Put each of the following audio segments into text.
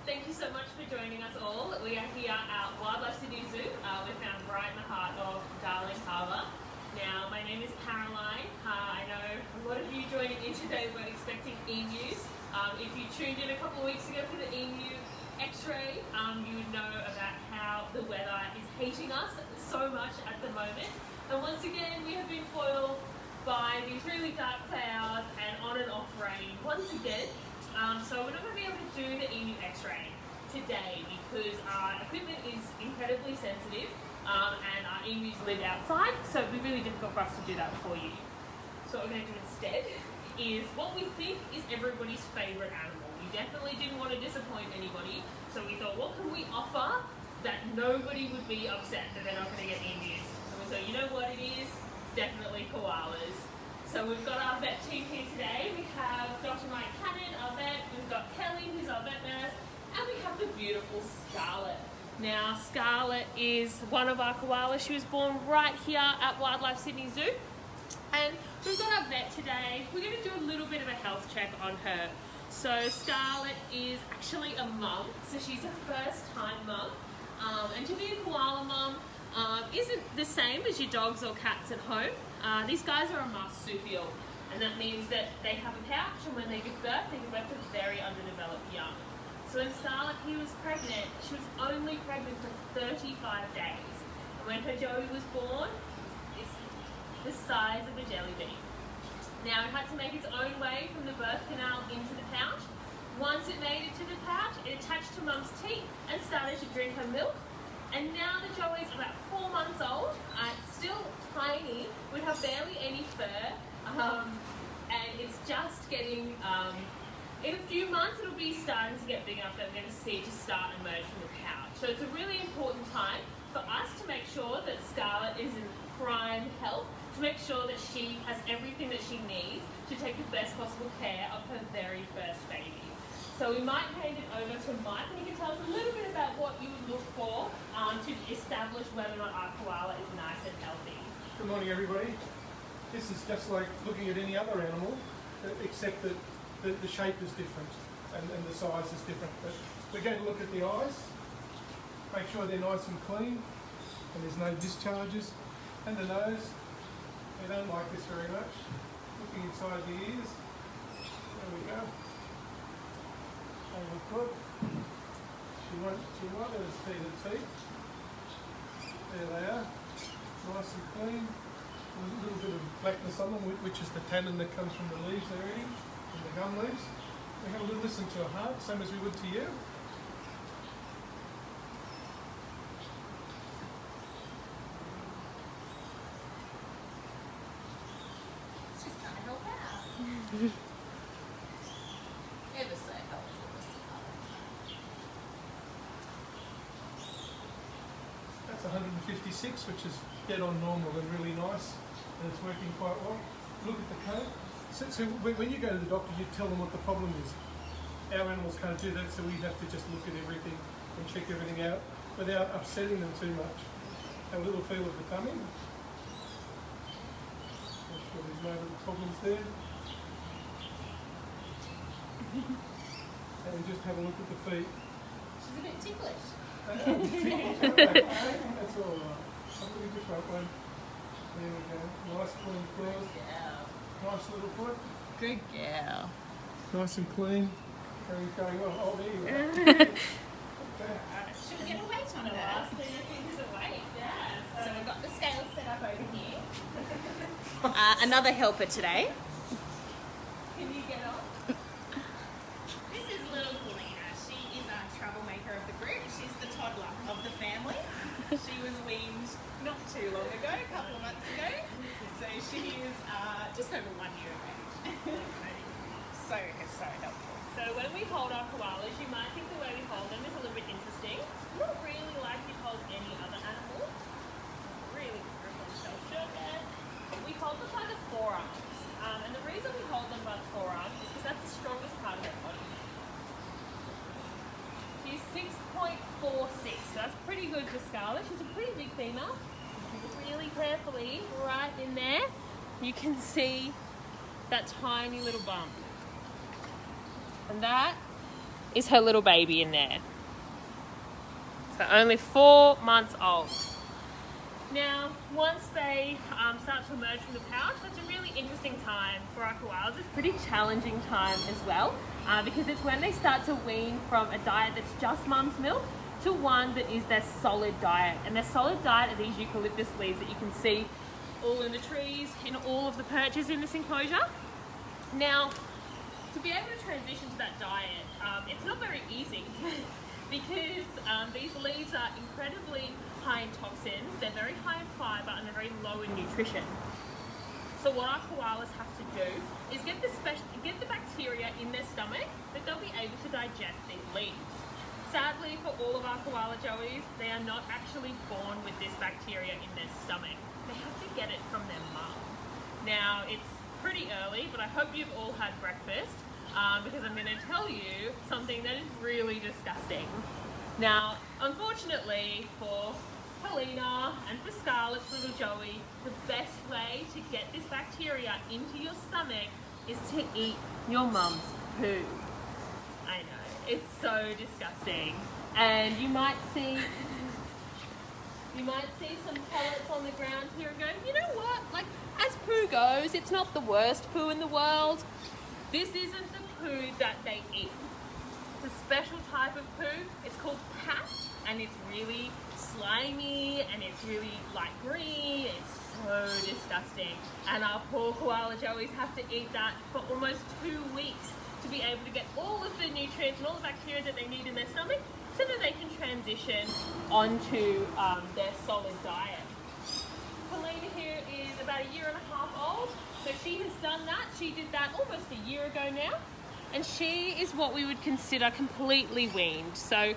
Thank you so much for joining us all. We are here at Wildlife Sydney Zoo. We're found right in the heart of Darling Harbour. Now, my name is Caroline. I know a lot of you joining in today were expecting emus. If you tuned in a couple of weeks ago for the emu x-ray, you would know about how the weather is heating us so much at the moment. And once again, we have been foiled by these really dark clouds and on and off rain once again. So we're not going to be able to do the emu x-ray today because our equipment is incredibly sensitive and our emus live outside, so it'd be really difficult for us to do that for you. So what we're going to do instead is what we think is everybody's favourite animal. We definitely didn't want to disappoint anybody, so we thought, what can we offer that nobody would be upset that they're not going to get emus? So we thought, you know what it is? It's definitely koalas. So we've got our vet team here today. We have Dr. Mike, our vet, we've got Kelly, who's our vet nurse, and we have the beautiful Scarlett. Now, Scarlett is one of our koalas. She was born right here at Wildlife Sydney Zoo. And we've got our vet today. We're going to do a little bit of a health check on her. So Scarlett is actually a mum, so she's a first-time mum. And to be a koala mum isn't the same as your dogs or cats at home. These guys are a marsupial, and that means that they have a pouch, and when they give birth to very underdeveloped young. So when Scarlett was pregnant, she was only pregnant for 35 days. And when her Joey was born, it's the size of a jelly bean. Now it had to make its own way from the birth canal into the pouch. Once it made it to the pouch, it attached to mum's teat and started to drink her milk. And now the Joey's about 4 months old. It's still tiny. We have barely any fur, and it's just getting. In a few months, it'll be starting to get big enough that we're going to see to start emerge from the pouch. So it's a really important time for us to make sure that Scarlett is in prime health, to make sure that she has everything that she needs to take the best possible care of her very first baby. So we might hand it over to Mike, and he can tell us a little bit about what you would look for to establish whether or not our koala is nice and healthy. Good morning, everybody. This is just like looking at any other animal, except that the shape is different and the size is different. But we're going to look at the eyes, make sure they're nice and clean and there's no discharges. And the nose, we don't like this very much. Looking inside the ears, there we go. Over foot. She won't let us see the teeth. There they are, nice and clean. A little bit of blackness on them, which is the tannin that comes from the leaves they're eating, from the gum leaves. We have a little listen to her heart, same as we would to you. She's trying to help out. Ever so helpful, Mr. That's 156, which is dead on normal and really nice, and it's working quite well. Look at the code. So when you go to the doctor, you tell them what the problem is. Our animals can't do that, so we have to just look at everything and check everything out without upsetting them too much. Have a little feel of the tummy. Make sure there's no little problems there. And just have a look at the feet. She's a bit ticklish. That's all right. I'll put the front one. There we go. Nice clean claws. Yeah. Nice little foot. Good girl. Nice and clean. Going on. Oh, there you go. Should we get a weight on The her? last thing I think is a weight, yeah. So we've got the scales set up over here. Another helper today. Can you get on? This is little Galena. She is our troublemaker of the group. She's the toddler of the family. She was weaned not too long ago, a couple of months ago. So she is just over 1 year of age. so helpful. So when we hold our koalas, you might think the way we hold them is a little bit interesting. Not really like you hold any other animal. Really grip on the shell shirt there. We hold them by the forearms. And the reason we hold them by the forearms is because that's the strongest part of their body. She's 6.46, so that's pretty good for Scarlett. She's a pretty big female. Really carefully, right in there, you can see that tiny little bump. And that is her little baby in there. So only 4 months old. Now, once they start to emerge from the pouch, that's a really interesting time for our koalas. It's a pretty challenging time as well, because it's when they start to wean from a diet that's just mum's milk to one that is their solid diet. And their solid diet are these eucalyptus leaves that you can see all in the trees, in all of the perches in this enclosure. Now, to be able to transition to that diet, it's not very easy because these leaves are incredibly high in toxins, they're very high in fibre, and they're very low in nutrition. So what our koalas have to do is get the bacteria in their stomach that they'll be able to digest these leaves. Sadly, for all of our koala joeys, they are not actually born with this bacteria in their stomach. They have to get it from their mum. Now, it's pretty early, but I hope you've all had breakfast because I'm going to tell you something that is really disgusting. Now, unfortunately for Helena and for Scarlett's little Joey, the best way to get this bacteria into your stomach is to eat your mum's poo. I know, it's so disgusting. And you might see some pellets on the ground here and going, you know what, like, as poo goes, it's not the worst poo in the world. This isn't the poo that they eat. It's a special type of poo. It's called pap, and it's really slimy, and it's really light green. It's so disgusting. And our poor koala joeys have to eat that for almost 2 weeks to be able to get all of the nutrients and all the bacteria that they need in their stomach so that they can transition onto their solid diet. Helena here is about 1.5 years old, so she has done that. She did that almost a year ago now, and she is what we would consider completely weaned. So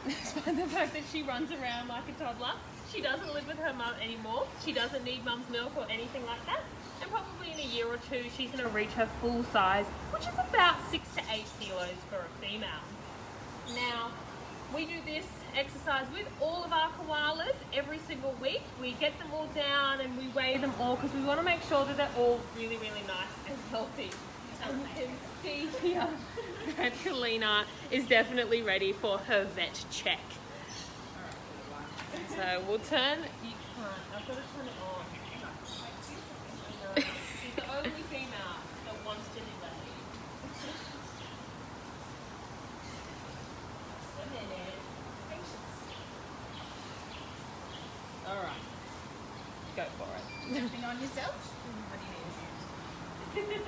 despite the fact that she runs around like a toddler, she doesn't live with her mum anymore. She doesn't need mum's milk or anything like that. And probably in a year or two, she's going to reach her full size, which is about 6 to 8 kilos for a female. Now, we do this exercise with all of our koalas every single week. We get them all down and we weigh them all because we want to make sure that they're all really, really nice and healthy. And you can see here that Helena is definitely ready for her vet check. So we'll turn, you can't, I've got to turn it on. She's the only female that wants to be weighed. Just a minute. Alright, go for it. Jumping on yourself? What do you need?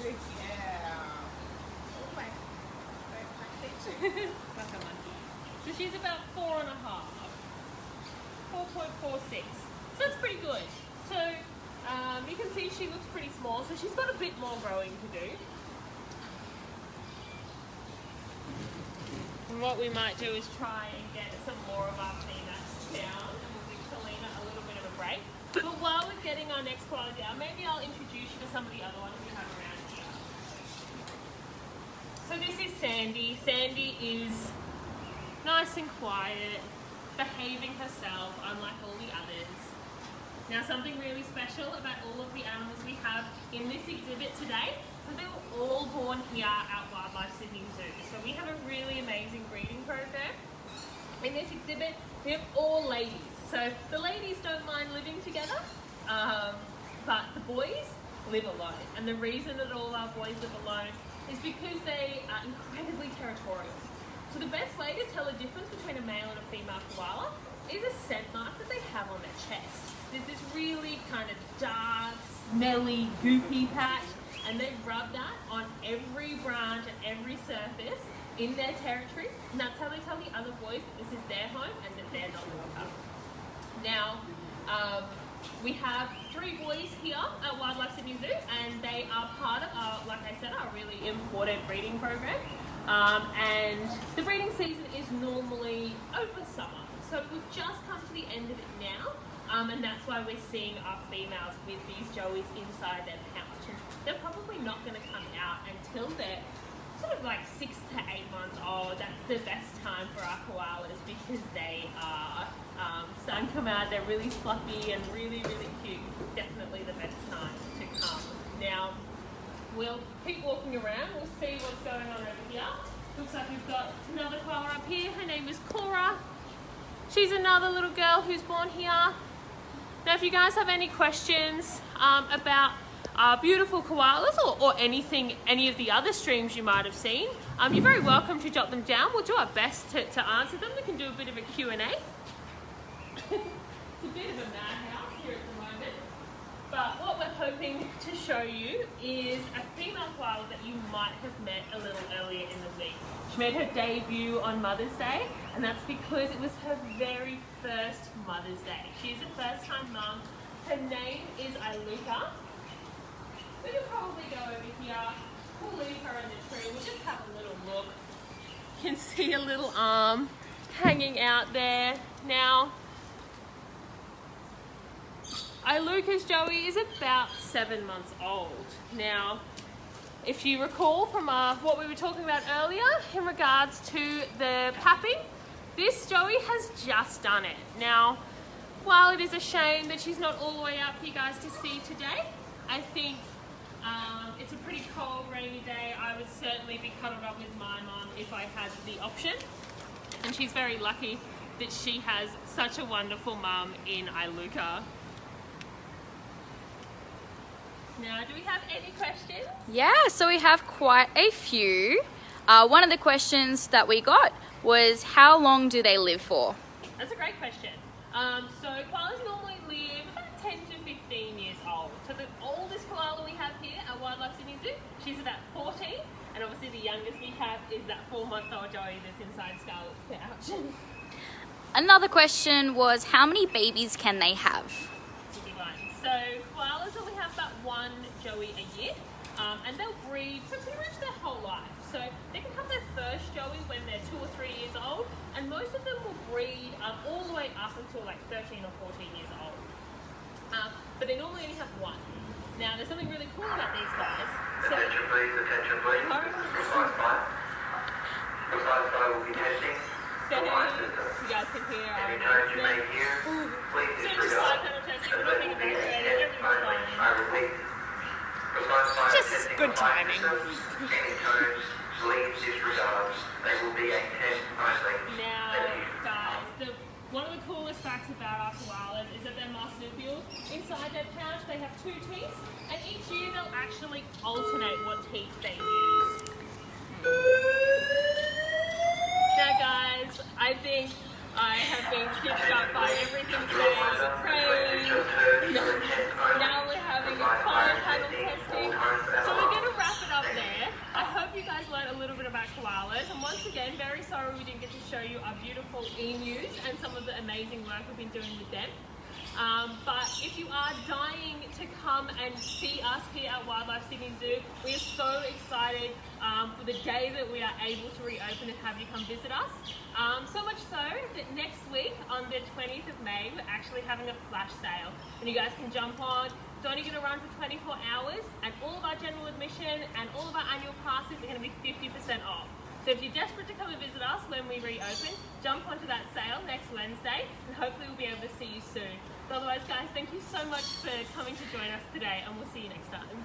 Yeah. Oh my. So she's about 4.5, 4.46. So that's pretty good. So you can see she looks pretty small, so she's got a bit more growing to do. And what we might do is try and get some more of our females down, and we'll give Helena a little bit of a break. But while we're getting our next koala down, maybe I'll introduce you to some of the other ones we have around here. So this is Sandy. Sandy is nice and quiet, behaving herself unlike all the others. Now, something really special about all of the animals we have in this exhibit today, so they were all born here at Wildlife Sydney Zoo. So we have a really amazing breeding program. In this exhibit, we have all ladies. So the ladies don't mind living together, but the boys live alone. And the reason that all our boys live alone is because they are incredibly territorial. So the best way to tell the difference between a male and a female koala is a scent mark that they have on their chest. There's this really kind of dark, smelly, goopy patch, and they rub that on every branch and every surface in their territory, and that's how they tell the other boys that this is their home and that they're not welcome. Now, we have 3 boys here at Wildlife Sydney Zoo, and they are part of our, like I said, our really important breeding program. And the breeding season is normally over summer, so we've just come to the end of it now, and that's why we're seeing our females with these joeys inside their pouch. And they're probably not going to come out until they're sort of like 6 to 8 months old. That's the best time for our koalas because they are starting to come out. They're really fluffy and really, really cute. Definitely the best time to come. Now, we'll keep walking around. We'll see what's going on over here. Looks like we've got another koala up here. Her name is Cora. She's another little girl who's born here. Now, if you guys have any questions about beautiful koalas or anything, any of the other streams you might have seen, you're very welcome to jot them down. We'll do our best to answer them. We can do a bit of a Q&A. It's a bit of a madhouse here at the moment. But what we're hoping to show you is a female koala that you might have met a little earlier in the week. She made her debut on Mother's Day, and that's because it was her very first Mother's Day. She's a first-time mum. Her name is Iluka. We can probably go over here. We'll leave her in the tree. We'll just have a little look. You can see a little arm hanging out there. Now, Iluka's Joey is about 7 months old. Now, if you recall from what we were talking about earlier in regards to the papping, this Joey has just done it. Now, while it is a shame that she's not all the way out for you guys to see today, I think it's a pretty cold, rainy day. I would certainly be cuddled up with my mum if I had the option. And she's very lucky that she has such a wonderful mum in Iluka. Now, do we have any questions? Yeah, so we have quite a few. One of the questions that we got was, how long do they live for? That's a great question. So koalas normally live about 10 to 15 years old. So the oldest koala we have here at Wildlife Sydney Zoo, she's about 14. And obviously the youngest we have is that 4-month-old Joey that's inside Scarlett's pouch. Another question was, how many babies can they have? So koalas only have about one Joey a year, and they'll breed for pretty much their whole life. So they can have their first Joey when they're 2 or 3 years old, and most of them will breed all the way up until like 13 or 14 years old. But they normally only have one. Now, there's something really cool about these guys. So, attention please, precise fire. Precise fire will be testing. You guys can hear our Any tones you may announcement. hear, please So just disregard. side panel testing, we're not thinking about it, everything's fine. I repeat, precise fire Just testing good for fire timing. systems. Any tones, please disregard. They will be a test only. Now, Thank you. guys, one of the coolest facts about our koalas is that they're marsupials. Inside their pouch, they have 2 teats, and each year they'll actually alternate what teats they use. Now, guys, I think I have been stitched up by everything today. Praise. Now we're having a fire panel testing. So we're going to wrap it up there. I hope you guys learned a little bit about koalas. And once again, very sorry we didn't get to show you our beautiful emus and some of the amazing work we've been doing with them. But if you are dying to come and see us here at Wildlife Sydney Zoo, we are so excited for the day that we are able to reopen and have you come visit us. So much so that next week on the 20th of May, we're actually having a flash sale. And you guys can jump on. It's only going to run for 24 hours, and all of our general admission and all of our annual passes are going to be 50% off. So if you're desperate to come and visit us when we reopen, jump onto that sale next Wednesday, and hopefully we'll be able to see you soon. But otherwise, guys, thank you so much for coming to join us today, and we'll see you next time.